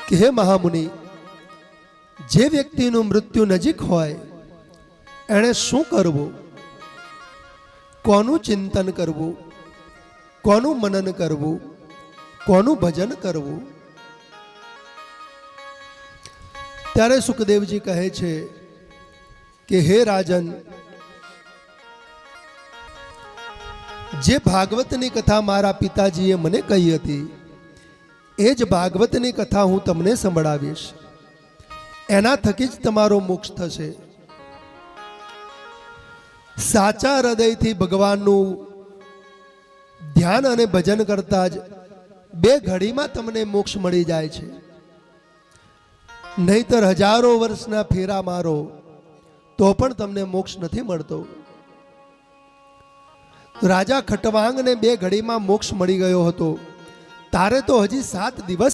કે હે મહામુનિ, જે વ્યક્તિનું મૃત્યુ નજીક હોય એણે શું કરવું, કોનું ચિંતન કરવું, કોનું મનન કરવું, કોનું ભજન કરવું? ત્યારે સુખદેવજી કહે છે કે હે રાજન, જે ભાગવતની કથા મારા પિતાજીએ મને કહી હતી એ જ ભાગવતની કથા હું તમને સંભળાવીશ. એના થકી જ તમારો મોક્ષ થશે. સાચા હૃદયથી ભગવાનનું ધ્યાન અને ભજન કરતા જ 2 ઘડીમાં તમને મોક્ષ મળી જાય છે. નહીતર હજારો વર્ષના ફેરા મારો તો પણ તમને મોક્ષ નથી મળતો. રાજા ખટવાંગને 2 ઘડીમાં મોક્ષ મળી ગયો હતો. તારે તો હજી 7 દિવસ